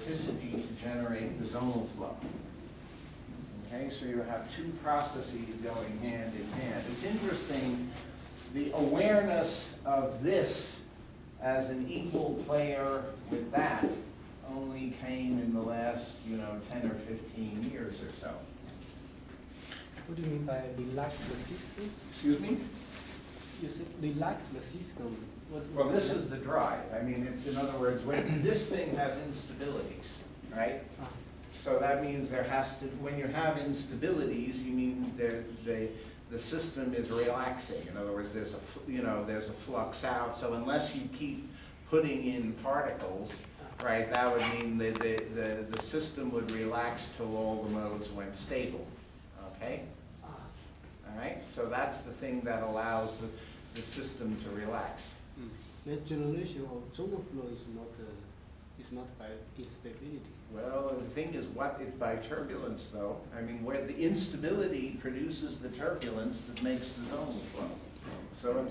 vorticity to generate the zonal flow. Okay, so you have two processes going hand in hand. It's interesting, the awareness of this as an equal player with that only came in the last, 10 or 15 years or so. What do you mean by relax the system? Excuse me? You said relax the system. Well, this is the drive. I mean, it's, in other words, when this thing has instabilities, right? Ah, So that means there has to, when you have instabilities, you mean the system is relaxing. In other words, there's there's a flux out. So unless you keep putting in particles, right, that would mean the system would relax till all the modes went stable. Okay? ah. All right? So that's the thing that allows the system to relax. The generation of zonal flow is not by instability. Well, the thing is, what is by turbulence, though? I mean, where the instability produces the turbulence that makes the zonal flow.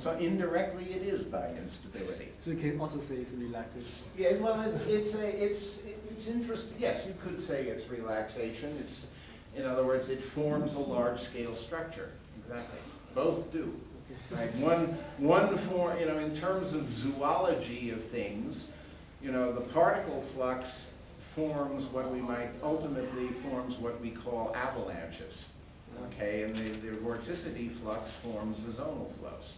So indirectly, it is by instability. So you can also say it's relaxation. Yeah, well, it's interesting. Yes, you could say it's relaxation. It's, in other words, it forms a large-scale structure. Exactly. Both do. Right. One form, in terms of zoology of things, the particle flux forms what we might ultimately forms what we call avalanches. Okay, and the vorticity flux forms the zonal flows.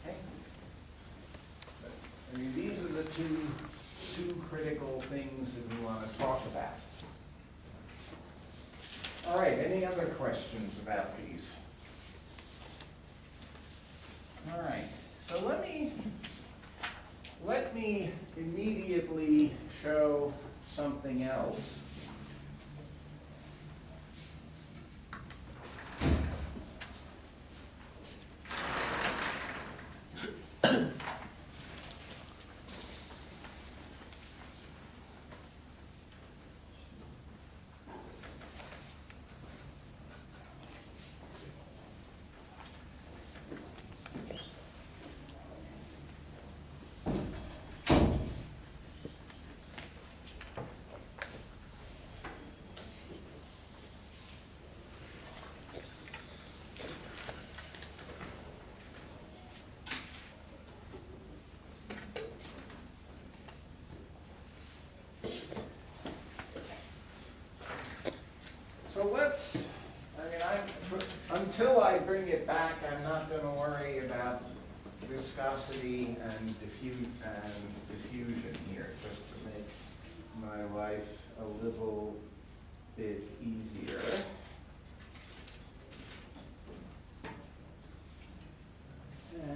Okay. I mean, these are the two critical things that we want to talk about. All right, any other questions about these? All right, so let me immediately show something else. So until I bring it back, I'm not going to worry about viscosity and diffusion here, just to make my life a little bit easier.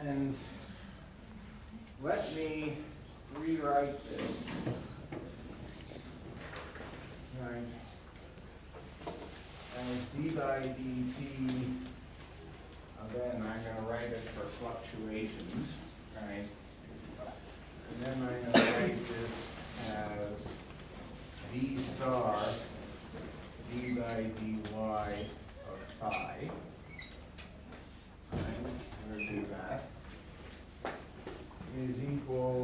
And let me rewrite this. Right. As d by dt, then I'm going to write it for fluctuations, right? And then I'm going to write this as d star d by dy of phi. I'm going to do that. Is equal,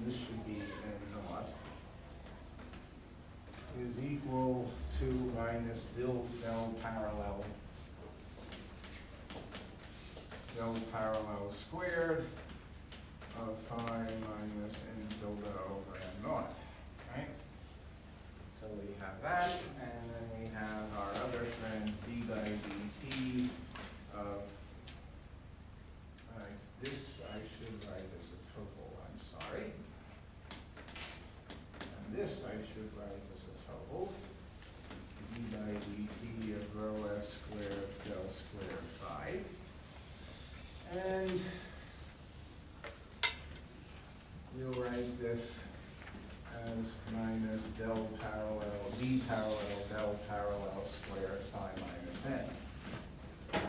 this should be n naught, is equal to minus del parallel squared of phi minus n tilde over n naught, right? So we have that, and then we have our other friend d by dt of, this I should write as a total, I'm sorry. And this I should write as a total, d by dt of rho s squared del squared phi. And we'll write this as minus del parallel, d parallel del parallel squared phi minus n.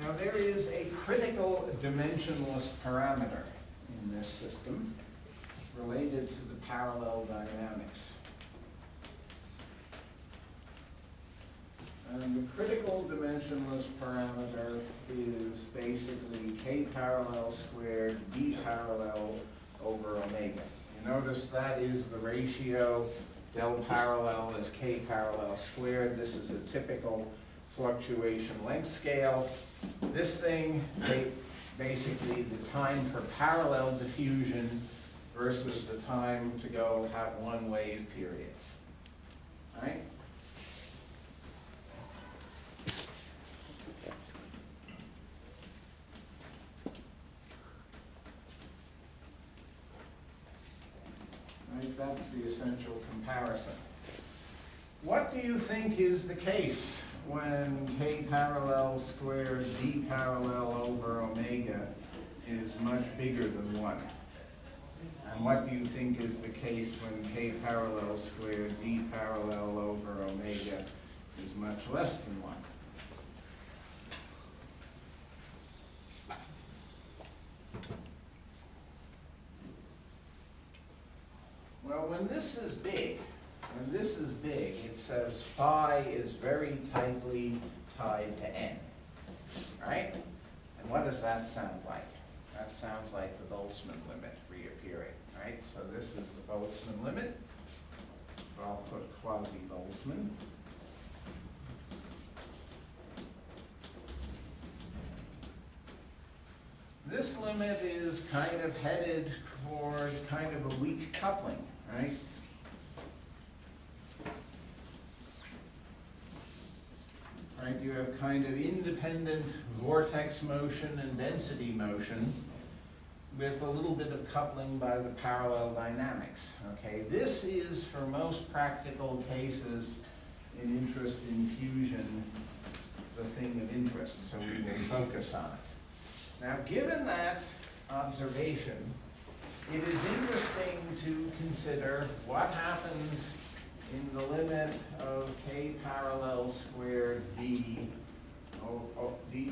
Now there is a critical dimensionless parameter in this system related to the parallel dynamics. And the critical dimensionless parameter is basically k parallel squared d parallel over omega. You notice that is the ratio. Del parallel is k parallel squared. This is a typical fluctuation length scale. This thing, basically the time for parallel diffusion versus the time to go have one wave period. Right? Right, that's the essential comparison. What do you think is the case when k parallel squared d parallel over omega is much bigger than 1? And what do you think is the case when k parallel squared d parallel over omega is much less than 1? Well, when this is big, it says phi is very tightly tied to n, right? And what does that sound like? That sounds like the Boltzmann limit reappearing, right? So this is the Boltzmann limit. I'll put quasi-Boltzmann. This limit is kind of headed toward kind of a weak coupling, right? Right, you have kind of independent vortex motion and density motion with a little bit of coupling by the parallel dynamics, okay? This is, for most practical cases in interest in fusion, the thing of interest, so we will focus on it. Now, given that observation, it is interesting to consider what happens in the limit of k parallel squared d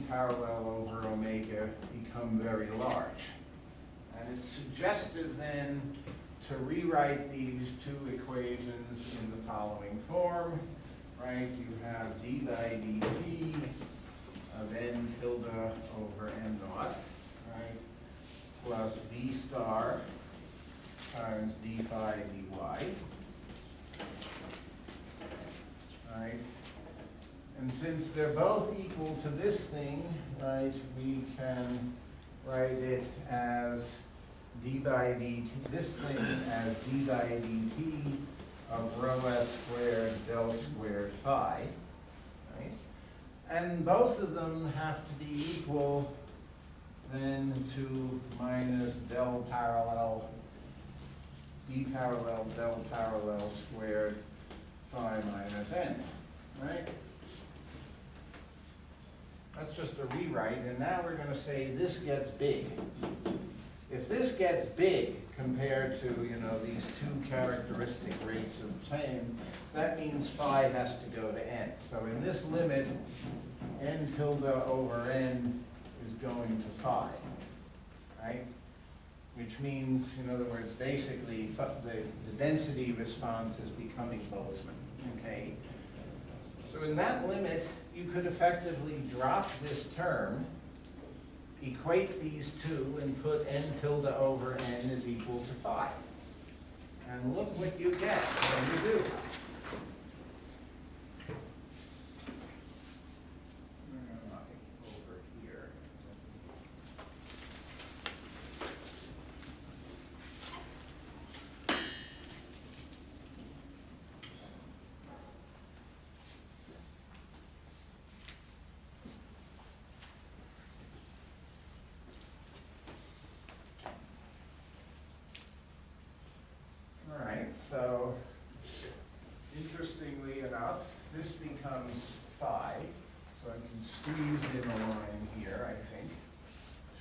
parallel over omega become very large. And it's suggestive then to rewrite these two equations in the following form, right? You have d by dt of n tilde over n naught, right, plus d star times d phi dy. Right? And since they're both equal to this thing, right, we can write it as d by dt, this thing as d by dt of rho s squared del squared phi, right? And both of them have to be equal then to minus del parallel, d parallel del parallel squared phi minus n, right? That's just a rewrite, and now we're going to say this gets big. If this gets big compared to, you know, these two characteristic rates of time, that means phi has to go to n. So in this limit, n tilde over n is going to phi, right? Which means, in other words, basically the density response is becoming Boltzmann, okay? So in that limit, you could effectively drop this term, equate these two, and put n tilde over n is equal to phi. And look what you get when you do. Over here. All right, so interestingly enough, this becomes phi. So I can squeeze in a line here, I think,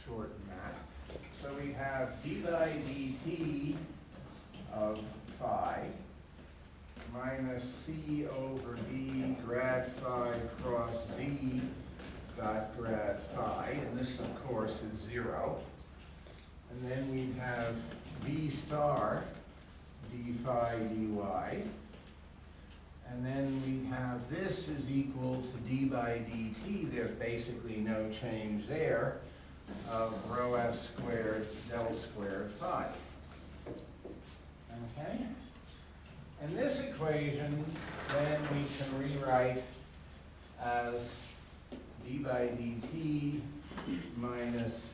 shorten that. So we have d by dt of phi minus c over d grad phi cross z dot grad phi, and this of course is 0. And then we have d star d phi dy, And then we have this is equal to d by dt. There's basically no change there of rho s squared del squared phi. Okay? And this equation, then we can rewrite as d by dt minus,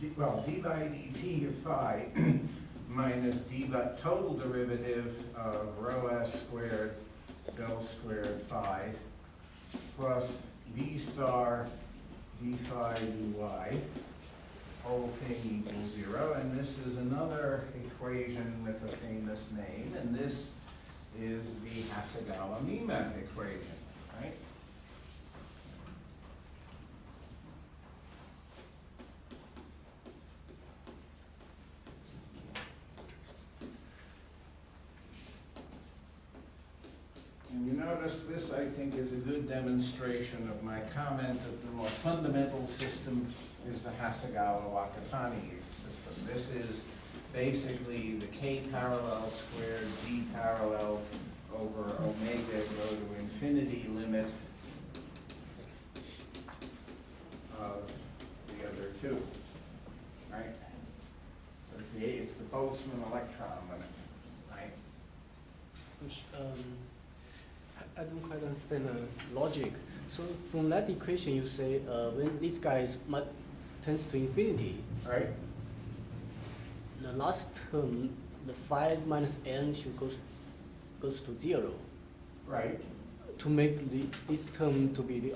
d by dt of phi minus d by total derivative of rho s squared del squared phi plus d star d phi dy, whole thing equals 0. And this is another equation with a famous name, and this is the Hasegawa-Mima equation, right? And you notice this, I think, is a good demonstration of my comment that the more fundamental system is the Hasegawa-Wakatani system. This is basically the k parallel squared d parallel over omega go to infinity limit of the other two, right? So it's the Boltzmann electron limit, right? I don't quite understand the logic. So from that equation, you say when this guy is tends to infinity, Right? the last term, the phi minus n should goes to 0 Right. to make this term to be the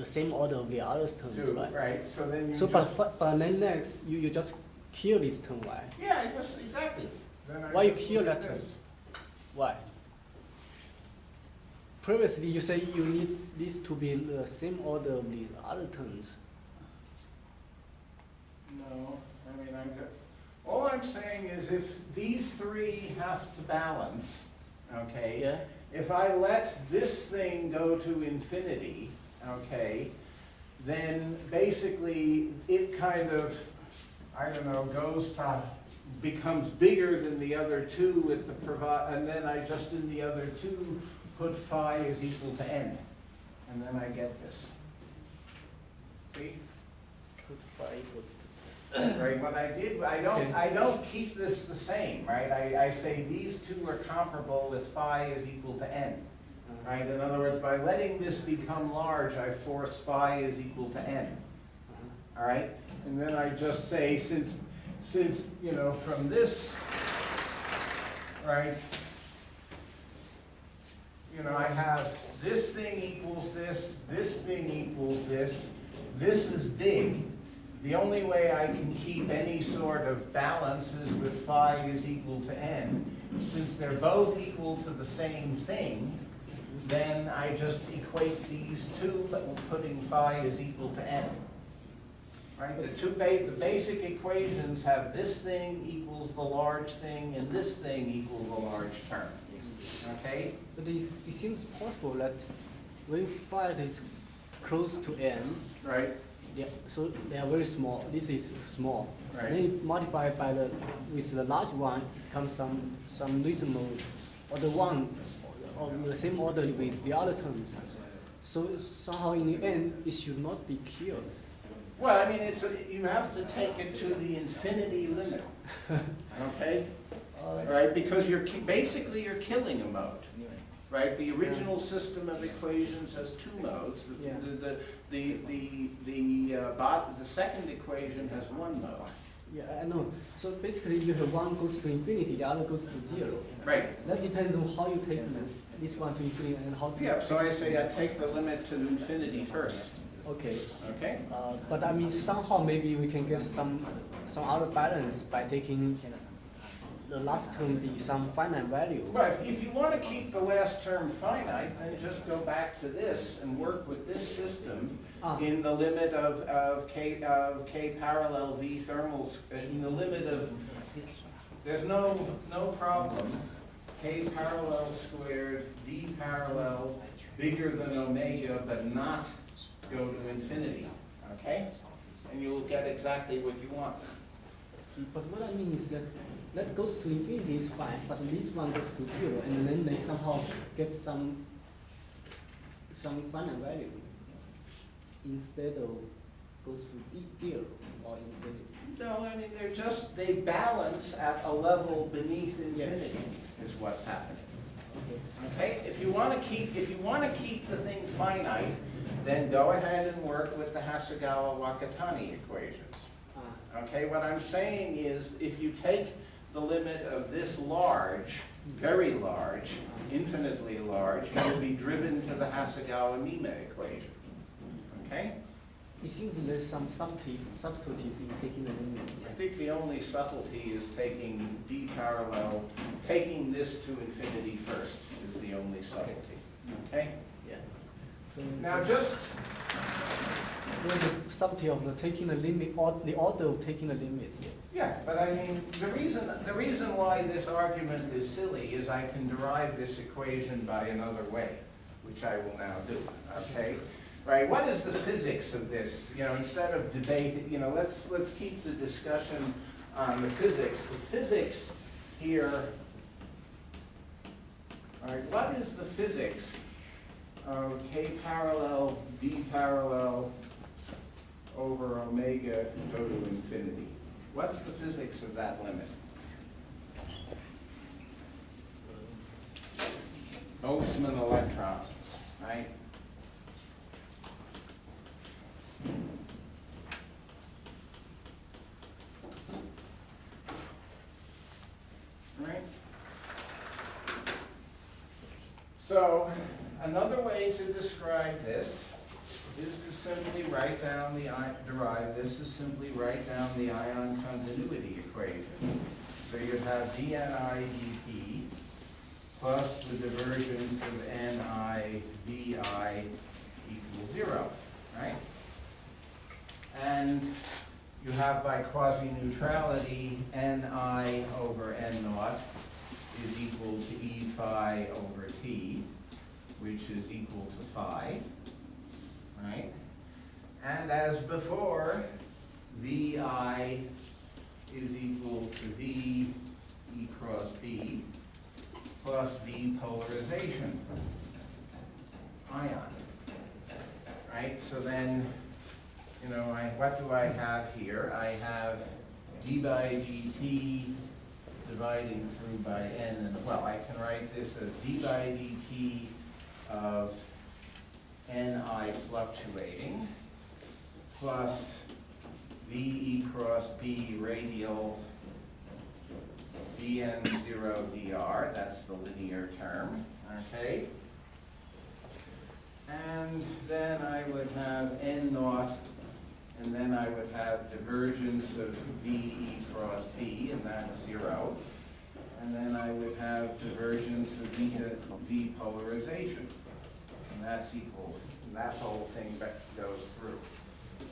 same order of the other terms, Two, right? right? So then you So just, but then next you just kill this term, why? yeah, just exactly. Then I Why you just kill look at that term? this. Why? Previously, you say you need this to be the same order of the other terms. No, I mean, all I'm saying is if these three have to balance, okay? Yeah. If I let this thing go to infinity, okay, then basically it kind of, I don't know, becomes bigger than the other two with the and then I just in the other two put phi is equal to n, and then I get this. See? Put phi equals Right, what I did, I don't keep this the same, right? I say these two are comparable with phi is equal to n, right? In other words, by letting this become large, I force phi is equal to n, all right? And then I just say, since you know, from this, right, you know, I have this thing equals this thing equals this is big. The only way I can keep any sort of balance is with phi is equal to n. Since they're both equal to the same thing, then I just equate these two, putting phi is equal to n. Right? The basic equations have this thing equals the large thing, and this thing equals the large term. Okay? But it seems possible that when phi is close to n, Right? yeah, so they are very small. This is small. Right. Then you multiply by with the large one, comes some reasonable, or the one of the same order with the other terms. So somehow in the end, it should not be killed. Well, I mean, you have to take it to the infinity limit. Okay? Right? Because basically you're killing a mode. Right? The original system of equations has two modes. Yeah. The second equation has one mode. Yeah, I know. So basically, you have one goes to infinity, the other goes to 0. Right. That depends on how you take this one to infinity and how to. Yeah, so I say I take the limit to infinity first. Okay. Okay? But I mean, somehow maybe we can get some other balance by taking the last term be some finite value. Right, if you want to keep the last term finite, then just go back to this and work with this system in the limit of k parallel v thermals, in the limit of, there's no problem. K parallel squared, d parallel bigger than omega, but not go to infinity, okay? And you'll get exactly what you want. But what I mean is that goes to infinity is fine, but this one goes to 0, and then they somehow get some finite value instead of go to 0 or infinity. No, I mean, they balance at a level beneath infinity is what's happening. Okay. Okay, if you want to keep the thing finite, then go ahead and work with the Hasegawa-Wakatani equations. Okay, what I'm saying is if you take the limit of this large, very large, infinitely large, you'll be driven to the Hasegawa-Mima equation. Okay? It seems there's some subtleties in taking the limit. I think the only subtlety is taking d parallel, taking this to infinity first is the only subtlety. Okay? Yeah. So Now just, there's a subtlety of the taking the limit, or the order of taking the limit. yeah, but I mean, the reason why this argument is silly is I can derive this equation by another way, which I will now do, okay? Right, what is the physics of this? You know, instead of debate, you know, let's keep the discussion on the physics. The physics here, all right, what is the physics of k parallel, b parallel over omega go to infinity? What's the physics of that limit? Boltzmann electrons, right? Right? So, another way to describe this is to simply write down derive this is simply write down the ion continuity equation. So you have dni dt plus the divergence of ni vi equals 0, right? And you have by quasi-neutrality ni over n naught is equal to e phi over t, which is equal to phi, right? And as before, vi is equal to v e cross b plus v polarization ion, right? So then, you know, what do I have here? I have d by dt dividing through by n, and well, I can write this as d by dt of ni fluctuating plus ve cross b radial dn0 dr, that's the linear term, okay? And then I would have n naught, and then I would have divergence of ve cross b, and that's 0. And then I would have divergence of v polarization, and that's equal, and that whole thing goes through.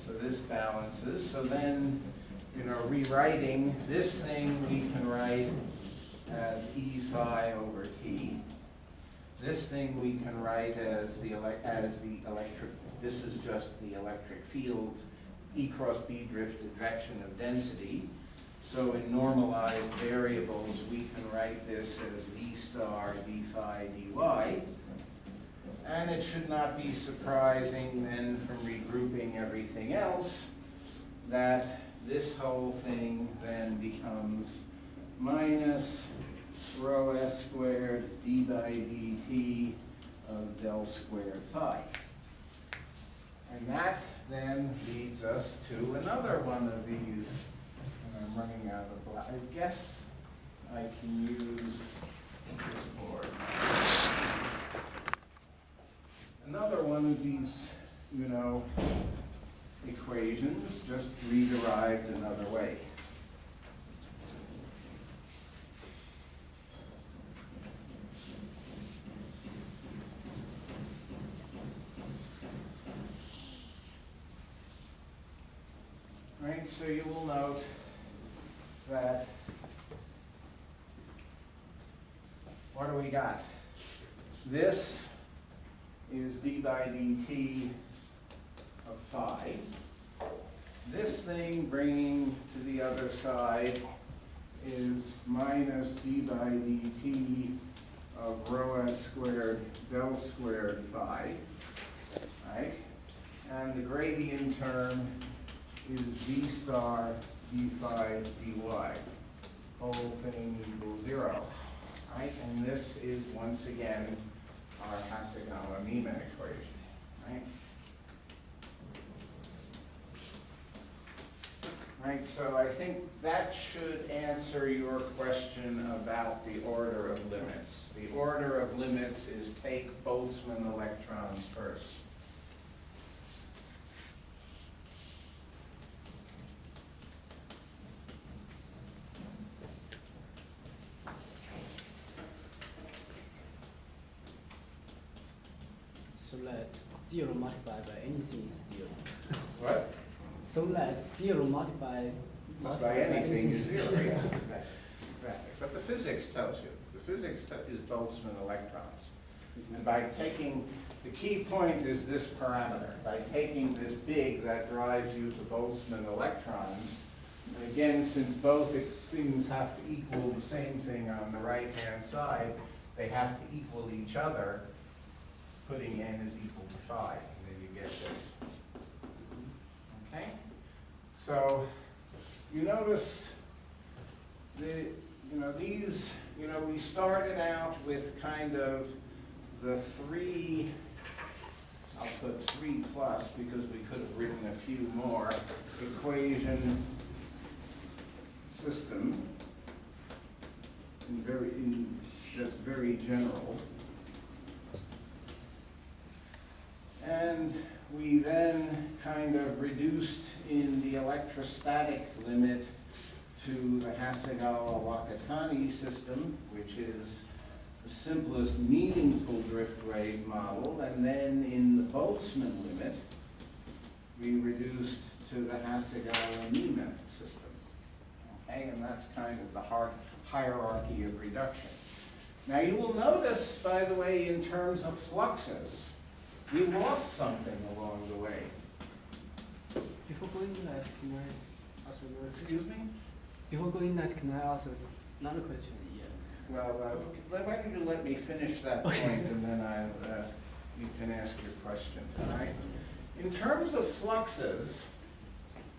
So this balances. So then, you know, rewriting this thing, we can write as e phi over t. This thing we can write as the electric. This is just the electric field, E cross B direction of density. So in normalized variables, we can write this as v star d phi dy. And it should not be surprising then from regrouping everything else that this whole thing then becomes minus rho s squared d by dt of del squared phi. And that then leads us to another one of these, and I'm running out of black. I guess I can use this board. Another one of these, you know, equations, just rederived another way. Right, so you will note that, what do we got? This is d by dt of phi, this thing bringing to the other side is minus d by dt of rho s squared del squared phi, right? And the gradient term is d star d phi dy. Whole thing equals 0, right? And this is, once again, our Hasegawa-Mima equation, right? Right, so I think that should answer your question about the order of limits. The order of limits is take Boltzmann electrons first. So that 0 multiplied by anything is 0. What? So that 0 multiplied By anything is 0, yes, exactly. But the physics tells you. The physics is Boltzmann electrons. And by taking, the key point is this parameter. By taking this big, that drives you to Boltzmann electrons. And again, since both things have to equal the same thing on the right-hand side, they have to equal each other. Putting n is equal to phi, and then you get this. Okay? So you notice we started out with kind of the 3, I'll put 3 plus because we could have written a few more, equation system that's very general. And we then kind of reduced in the electrostatic limit to the Hasegawa-Wakatani system, which is the simplest meaningful drift wave model. And then in the Boltzmann limit, we reduced to the Hasegawa-Mima system. Okay, and that's kind of the hierarchy of reduction. Now you will notice, by the way, in terms of fluxes, we lost something along the way. Before going to that, can I ask another question? Excuse me? Before going to that, can I ask another question? Yeah. Well, why don't you let me finish that point and then you can ask your question, all right? In terms of fluxes,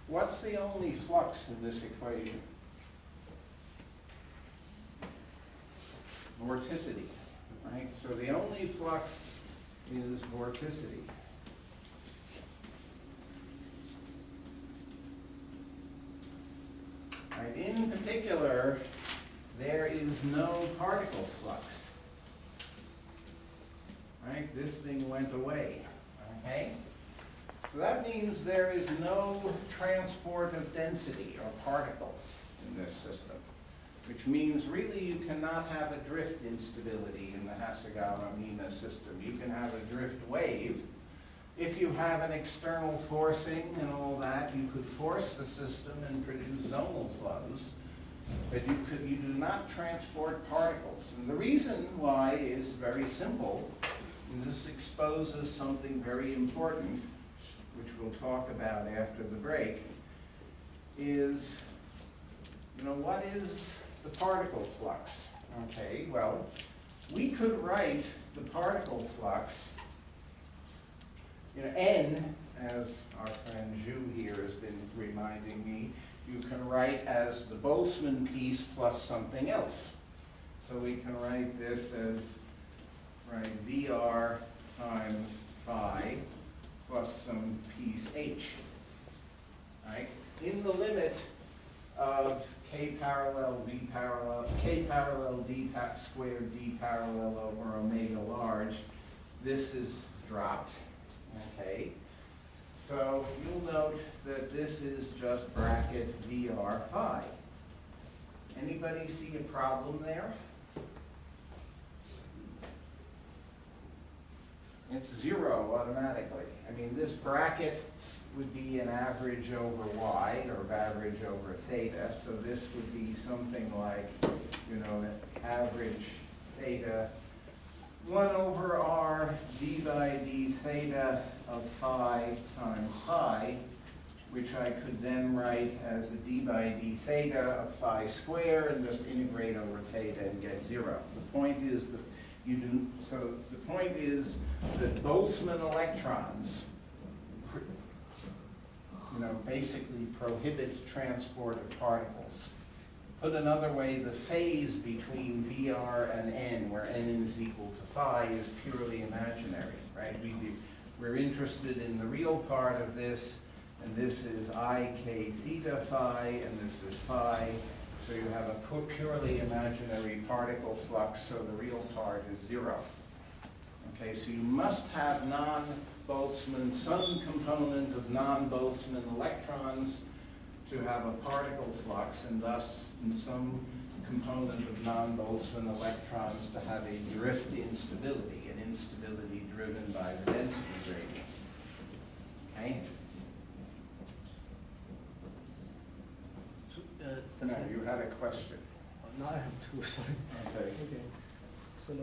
what's the only flux in this equation? Vorticity, right? So the only flux is vorticity. Right. In particular, there is no particle flux. Right? This thing went away. Okay? So that means there is no transport of density or particles in this system, which means really you cannot have a drift instability in the Hasegawa-Mima system. You can have a drift wave. If you have an external forcing and all that, you could force the system and produce zonal flows, but you do not transport particles. And the reason why is very simple, and this exposes something very important, which we'll talk about after the break, is, what is the particle flux? Okay, well, we could write the particle flux, N, as our friend Zhu here has been reminding me, you can write as the Boltzmann piece plus something else. So we can write this as, VR times phi plus some piece H, right? In the limit of K parallel D squared D parallel over omega large, this is dropped, okay? So you'll note that this is just bracket VR phi. Anybody see a problem there? It's 0 automatically. I mean, this bracket would be an average over y, or average over theta, so this would be something like, an average theta 1 over r d by d theta of phi times phi, which I could then write as a d by d theta of phi square and just integrate over theta and get 0. The point is that the point is that Boltzmann electrons, basically prohibit transport of particles. Put another way, the phase between Vr and n, where n is equal to phi, is purely imaginary, right? We're interested in the real part of this, and this is I k theta phi, and this is phi. So you have a purely imaginary particle flux, so the real part is 0. Okay, so you must have non-Boltzmann, some component of non-Boltzmann electrons to have a particle flux, and thus some component of non-Boltzmann electrons to have a drift instability, an instability driven by the density gradient. Okay? No, you had a question. Now I have two, sorry. Okay. Okay. So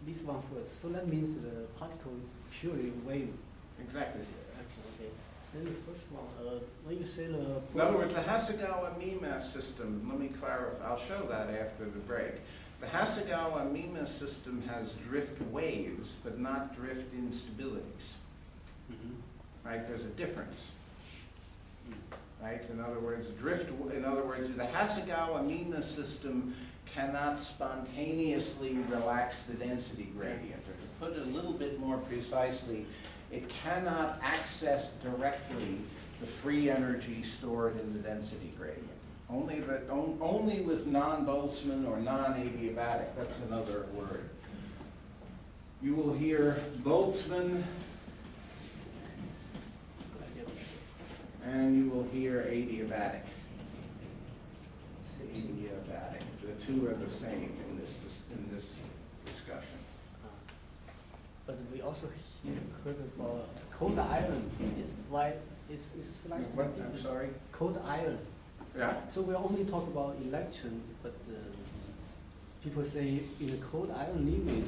this one first. So that means the particle purely wave. Exactly. Action, okay. Then the first one, when you say the... In other words, the Hasegawa-Mima system, let me clarify, I'll show that after the break. The Hasegawa-Mima system has drift waves, but not drift instabilities. Right? There's a difference. Right? In other words, the Hasegawa-Mima system cannot spontaneously relax the density gradient. Or to put it a little bit more precisely, it cannot access directly the free energy stored in the density gradient. Only with non-Boltzmann or non-adiabatic, that's another word. You will hear Boltzmann, and you will hear adiabatic. Adiabatic. The two are the same in this discussion. But we also heard about cold iron. It's like What? I'm sorry? cold iron. Yeah. So we only talk about electron, but people say in the cold iron limit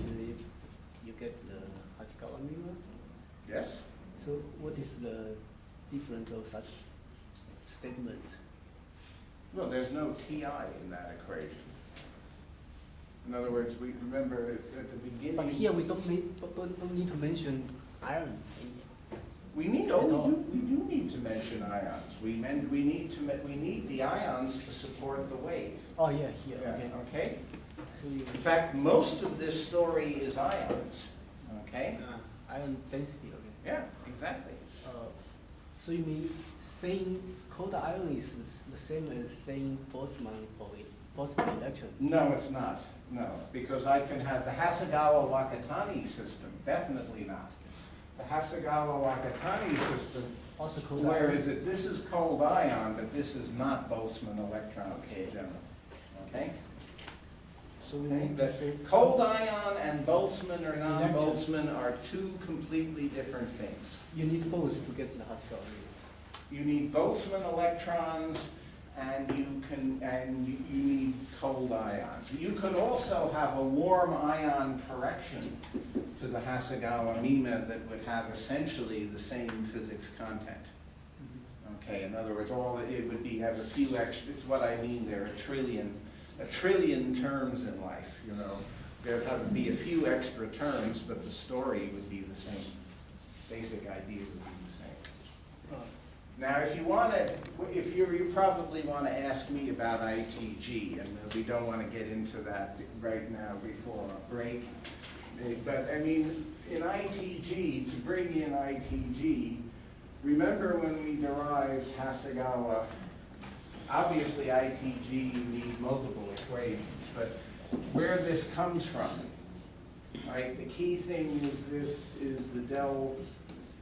you get the Hasegawa-Mima. Yes. So what is the difference of such statement? Well, there's no TI in that equation. In other words, we remember at the beginning. But here we don't need to mention iron. We do need to mention ions. We need the ions to support the wave. Oh yeah, here. Yeah, Okay. okay. So you, In fact, most of this story is ions. Okay. iron density. Okay. Yeah, exactly. So you mean saying cold iron is the same as saying Boltzmann electron? No, it's not. No, because I can have the Hasegawa-Wakatani system. Definitely not. The Hasegawa-Wakatani system. Also cold Where iron. is it? This is cold ion, but this is not Boltzmann electrons in general. Okay? So we Okay? need The to say cold ion and Boltzmann or non-Boltzmann are two completely different things. you need both to get the Hasegawa-Mima. You need Boltzmann electrons and you need cold ions. You could also have a warm ion correction to the Hasegawa-Mima that would have essentially the same physics content. Okay, in other words, it would have a few extra, it's what I mean, there are a trillion terms in life, There'd have to be a few extra terms, but the story would be the same. Basic idea would be the same. Now, if you probably want to ask me about ITG, and we don't want to get into that right now before our break. But I mean, in ITG, to bring in ITG, remember when we derived Hasegawa, obviously ITG you need multiple equations, but where this comes from, right? The key thing is this is the del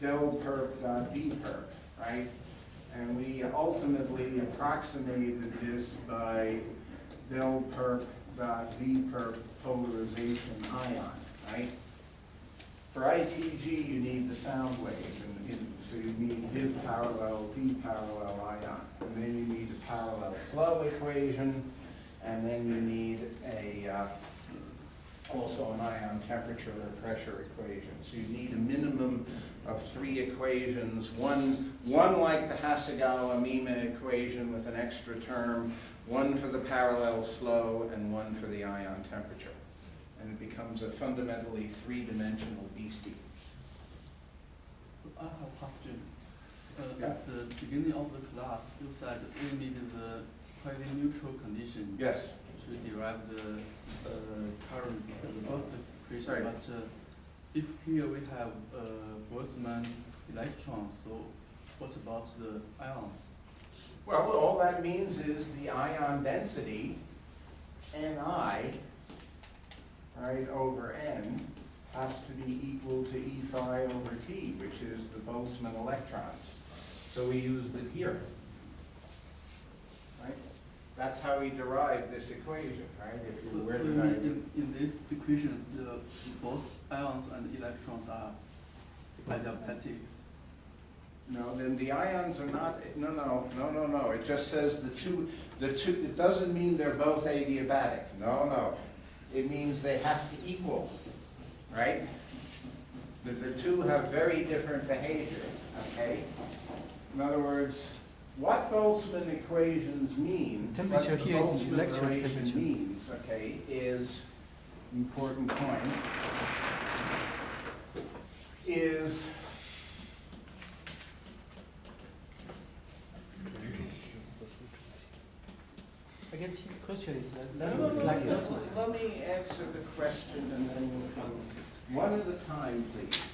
perp dot d perp, right? And we ultimately approximated this by del perp dot v perp polarization ion, right? For ITG, you need the sound wave, so you need his parallel, v parallel ion. And then you need a parallel flow equation, and then you need also an ion temperature or pressure equation. So you need a minimum of 3 equations, one like the Hasegawa-Mima equation with an extra term, one for the parallel flow, and one for the ion temperature. And it becomes a fundamentally 3-dimensional beastie. I have a question. Yeah. At the beginning of the class, you said we need the quasi-neutral condition Yes. to derive the current, the first equation. Right. But if here we have Boltzmann electrons, so what about the ions? Well, all that means is the ion density, Ni, right, over N, has to be equal to E phi over T, which is the Boltzmann electrons. So we used it here. Right? That's how we derived this equation, right? If So you were you to mean in these equations, both ions and electrons are idempotent? No, then the ions are not, no. It just says the two, it doesn't mean they're both adiabatic. No. It means they have to equal, right? The two have very different behavior, okay? In other words, what Boltzmann equations mean, Temperature what the here is Boltzmann electron relation temperature. means, okay, is, important point, is I guess his question is No, like this one. Let me answer the question and then we'll come one at a time, please.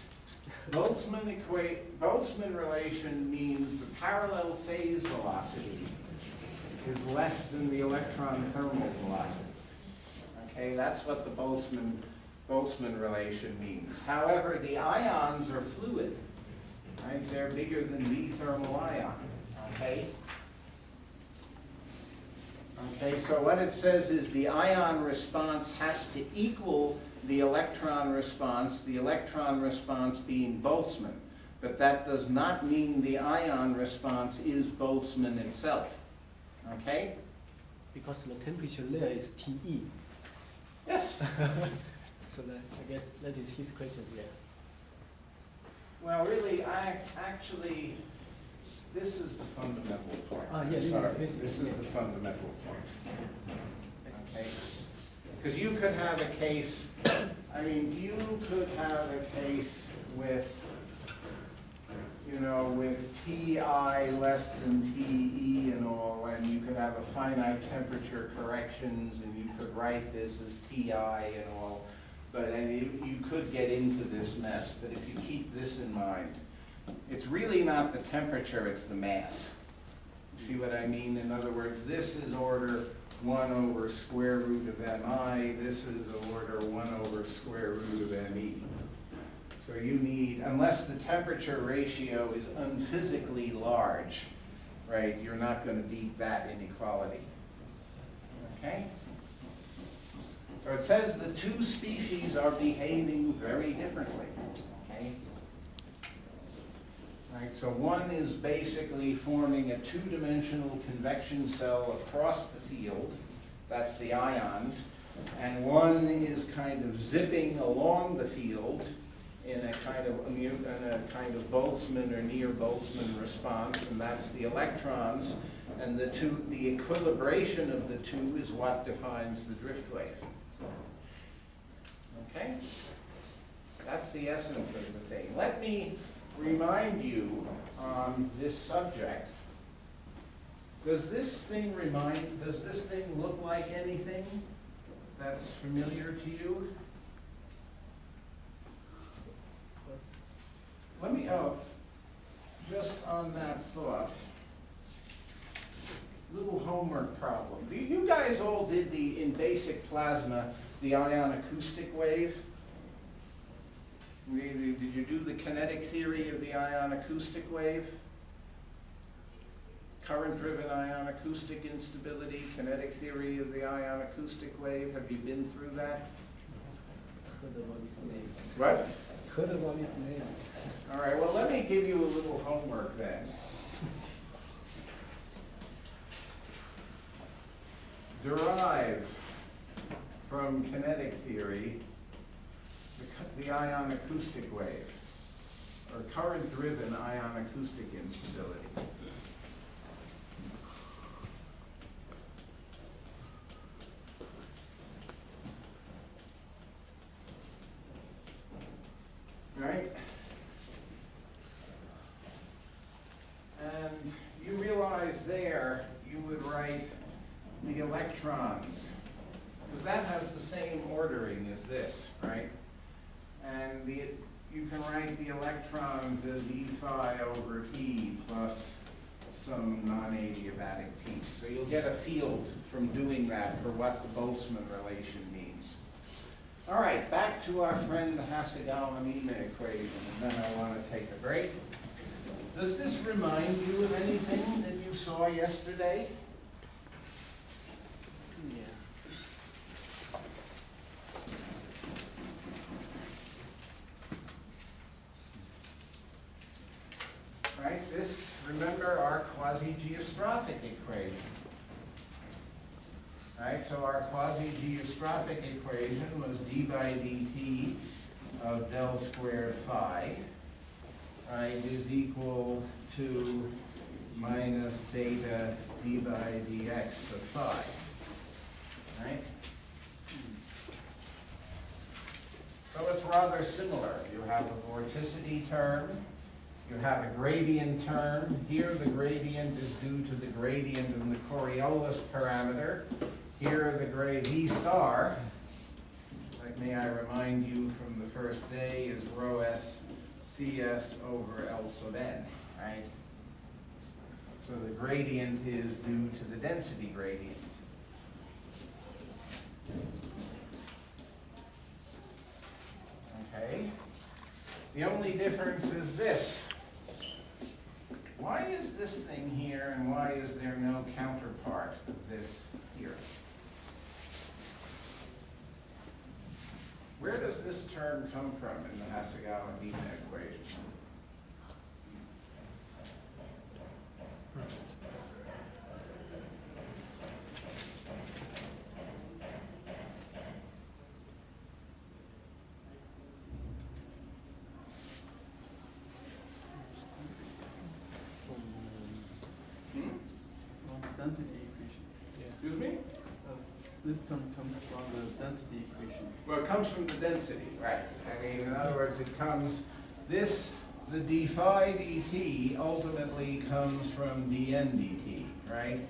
Boltzmann relation means the parallel phase velocity is less than the electron thermal velocity. Okay, that's what the Boltzmann relation means. However, the ions are fluid, right? They're bigger than the thermal ion, okay? Okay, so what it says is the ion response has to equal the electron response being Boltzmann. But that does not mean the ion response is Boltzmann itself. Okay? Because the temperature there is TE. Yes. So that, I guess that is his question, yeah. Well, really, actually, this is the fundamental point. Ah, yeah, this is Sorry, physics, this is yeah. the fundamental point. Okay? Because you could have a case, you could have a case with, with TI less than TE and all, and you could have a finite temperature corrections, and you could write this as TI and all, but you could get into this mess. But if you keep this in mind, it's really not the temperature, it's the mass. See what I mean? In other words, this is order 1 over square root of MI, this is order 1 over square root of ME. So you need, unless the temperature ratio is unphysically large, right, you're not going to beat that inequality. Okay? So it says the two species are behaving very differently. Okay? Right, so one is basically forming a 2-dimensional convection cell across the field, that's the ions, and one is kind of zipping along the field in a kind of Boltzmann or near Boltzmann response, and that's the electrons, and the equilibration of the two is what defines the drift wave. Okay? That's the essence of the thing. Let me remind you on this subject, does this thing look like anything that's familiar to you? Let me, just on that thought, little homework problem. You guys all did in basic plasma, the ion acoustic wave? Did you do the kinetic theory of the ion acoustic wave? Current-driven ion acoustic instability, kinetic theory of the ion acoustic wave. Have you been through that? Heard about these names. What? Heard about these names. All right, well, let me give you a little homework then. Derive from kinetic theory, the ion acoustic wave, or current-driven ion acoustic instability. Right? And you realize there, you would write the electrons, because that has the same ordering as this, right? And you can write the electrons as E phi over T plus some non-adiabatic piece. So you'll get a feel from doing that for what the Boltzmann relation means. All right, back to our friend the Hasegawa-Mine equation, and then I want to take a break. Does this remind you of anything that you saw yesterday? Right, this, remember our quasi-geostrophic equation. Right, so our quasi-geostrophic equation was d by dt of del squared phi, right, is equal to minus theta d by dx of phi, right? So it's rather similar. You have a vorticity term, you have a gradient term. Here the gradient is due to the gradient in the Coriolis parameter. Here the V star, like may I remind you from the first day, is rho s cs over L sub n, right? So the gradient is due to the density gradient. Okay. The only difference is this. Why is this thing here and why is there no counterpart of this here? Where does this term come from in the Hasegawa-Mine equation? Density equation. Excuse me? This term comes from the density equation. Well, it comes from the density, right. I mean, in other words, it comes, the d phi dt ultimately comes from dn dt, right?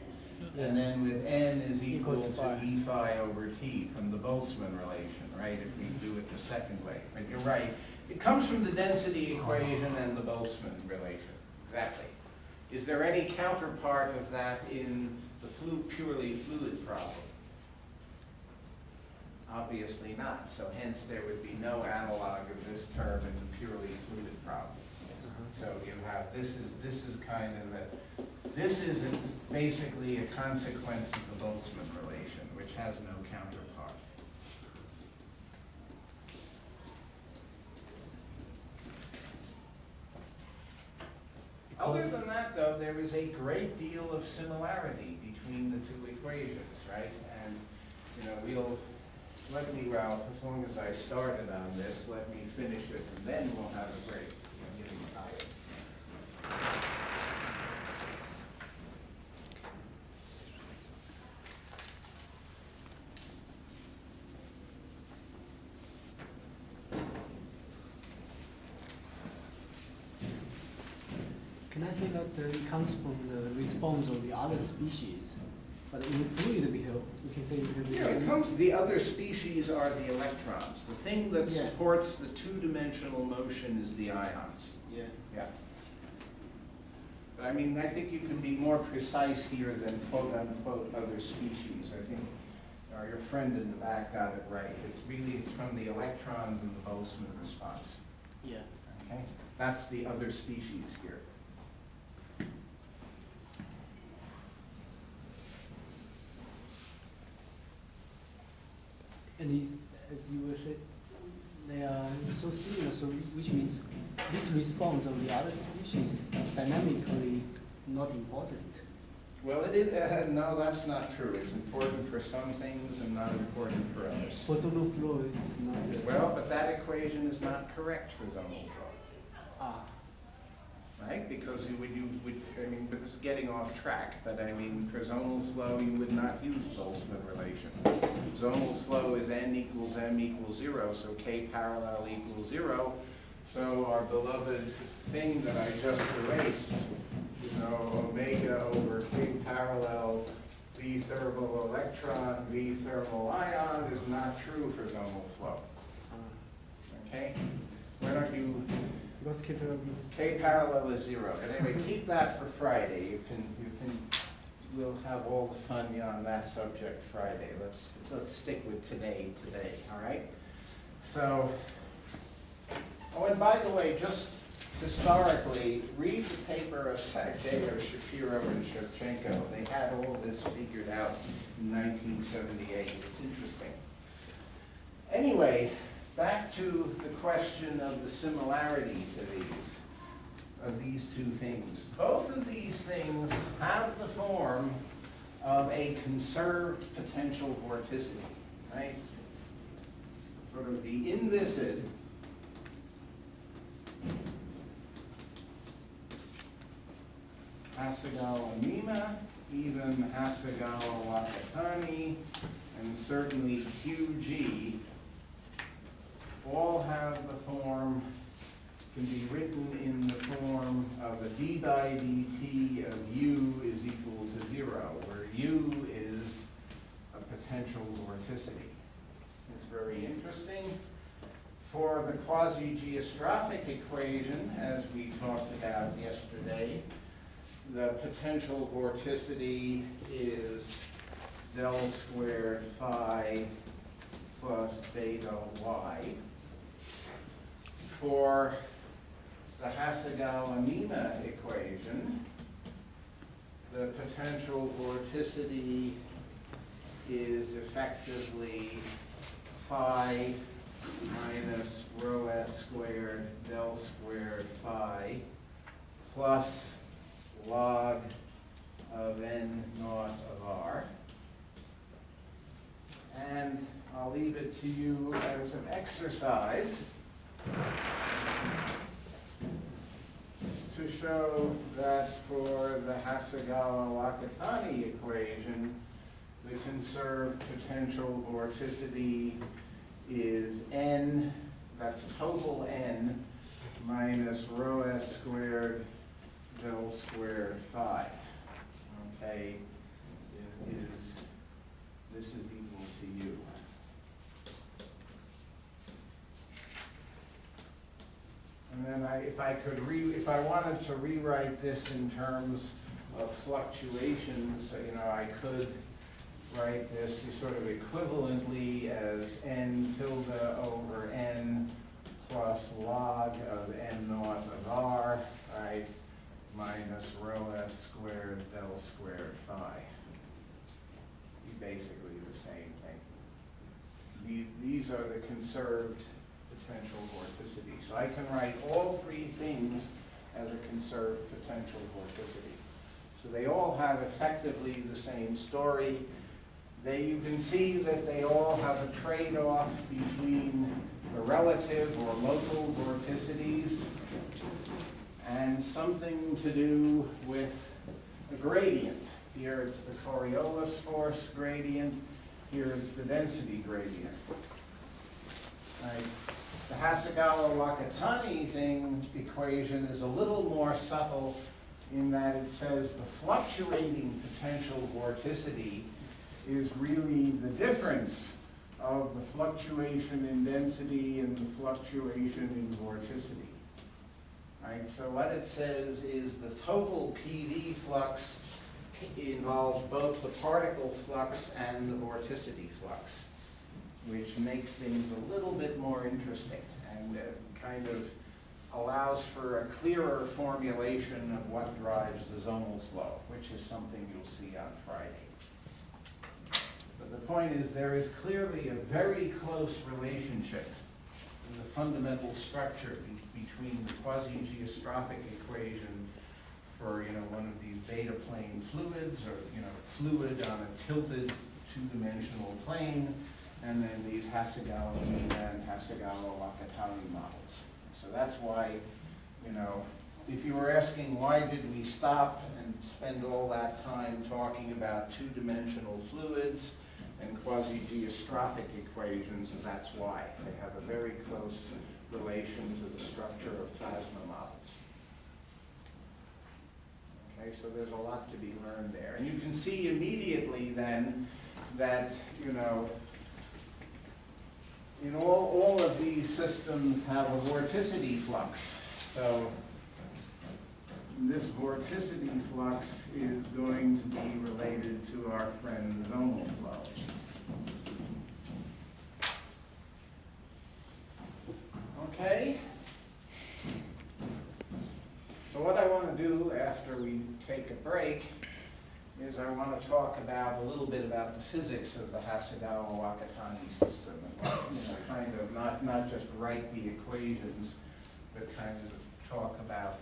And then with n is equal Equals to phi. e phi over t from the Boltzmann relation, right? If we do it the second way. But you're right. It comes from the density equation and the Boltzmann relation. Exactly. Is there any counterpart of that in the purely fluid problem? Obviously not. So hence there would be no analog of this term in the purely fluid problem. So you have, this is kind of this is basically a consequence of the Boltzmann relation, which has no counterpart. Other than that, though, there is a great deal of similarity between the two equations, right? And, Ralph, as long as I started on this, let me finish it, and then we'll have a break. I'm getting tired. Can I say that it comes from the response of the other species? But in fluid behavior, we can say The other species are the electrons. The thing that Yeah. supports the two-dimensional motion is the ions. Yeah. Yeah. But I mean, I think you can be more precise here than quote-unquote other species. I think your friend in the back got it right. It's from the electrons and the Boltzmann response. Yeah. Okay? That's the other species here. And as you were saying, they are so similar, so which means this response of the other species dynamically not important. Well, it is, no, that's not true. It's important for some things and not important for others. For total flow, it's not. Well, but that equation is not correct for zonal flow, Ah, right? Because I mean, it's getting off track, but I mean, for zonal flow, you would not use Boltzmann relation. Zonal flow is n equals m equals 0, so k parallel equals 0. So our beloved thing that I just erased, you know, omega over k parallel v thermal electron, v thermal ion is not true for zonal flow, okay? Why don't you, because keep it. k parallel is 0. But anyway, keep that for Friday. We'll have all the fun on that subject Friday. Let's stick with today, all right? So, oh, and by the way, just historically, read the paper of Sakdeo, Shapiro, and Shevchenko. They had all this figured out in 1978. It's interesting. Anyway, back to the question of the similarity of these two things. Both of these things have the form of a conserved potential vorticity, right? Sort of the inviscid Hasegawa-Mima, even Hasegawa-Wakatani, and certainly QG, all have the form, can be written in the form of a d by dt of u is equal to 0, where u is a potential vorticity. It's very interesting. For the quasi-geostrophic equation, as we talked about yesterday, the potential vorticity is del squared phi plus beta y. For the Hasegawa-Mima equation, the potential vorticity is effectively phi minus rho s squared del squared phi plus log of n naught of r. And I'll leave it to you as an exercise to show that for the Hasegawa-Wakatani equation, the conserved potential vorticity is n, that's total n, minus rho s squared del squared phi. Okay, this is equal to u. And then if I wanted to rewrite this in terms of fluctuations, you know, I could write this sort of equivalently as n tilde over n plus log of n naught of r, right, minus rho s squared del squared phi. Basically the same thing. These are the conserved potential vorticity. So I can write all three things as a conserved potential vorticity. So they all have effectively the same story. You can see that they all have a trade-off between the relative or local vorticities and something to do with a gradient. Here it's the Coriolis force gradient. Here it's the density gradient. Right. The Hasegawa-Wakatani equation is a little more subtle in that it says the fluctuating potential vorticity is really the difference of the fluctuation in density and the fluctuation in vorticity. Right? So what it says is the total PV flux involves both the particle flux and the vorticity flux, which makes things a little bit more interesting and kind of allows for a clearer formulation of what drives the zonal flow, which is something you'll see on Friday. But the point is there is clearly a very close relationship in the fundamental structure between the quasi-geostrophic equation for, one of these beta plane fluids, or, fluid on a tilted two-dimensional plane, and then these Hasegawa-Mita and Hasegawa-Wakatani models. So that's why, if you were asking why did we stop and spend all that time talking about two-dimensional fluids and quasi-geostrophic equations, and that's why. They have a very close relation to the structure of plasma models. Okay, so there's a lot to be learned there. And you can see immediately then that, all of these systems have a vorticity flux. So this vorticity flux is going to be related to our friend zonal flow. Okay? So what I want to do after we take a break is I want to talk about a little bit about the physics of the Hasegawa-Wakatani system, and kind of not just write the equations, but kind of talk about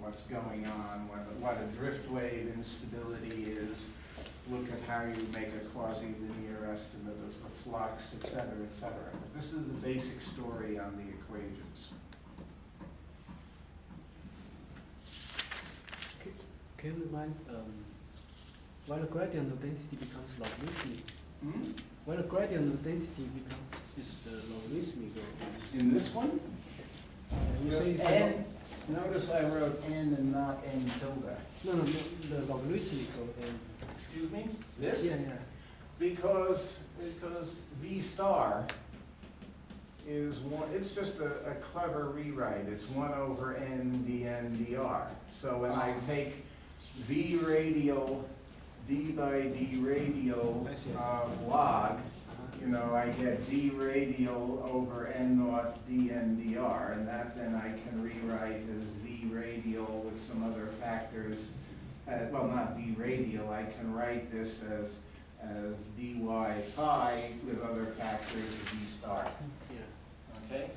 what's going on, what a drift wave instability is, look at how you make a quasi-linear estimate of the flux, et cetera, et cetera. This is the basic story on the equations. Can you remind when the gradient of density becomes logarithmic? When the gradient of density becomes logarithmic? In this one? You say it's N. Notice I wrote N and not N tilde. no, the logarithmic of n. Excuse me? This? Yeah. Because V star is one, it's just a clever rewrite. It's 1 over N dN dr. So when I take V radial, d by d radial I see. log, I get d radial over n naught dN dr, and that then I can rewrite as V radial with some other factors. Well, not V radial, I can write this as dy phi with other factors of V star. Yeah. Okay,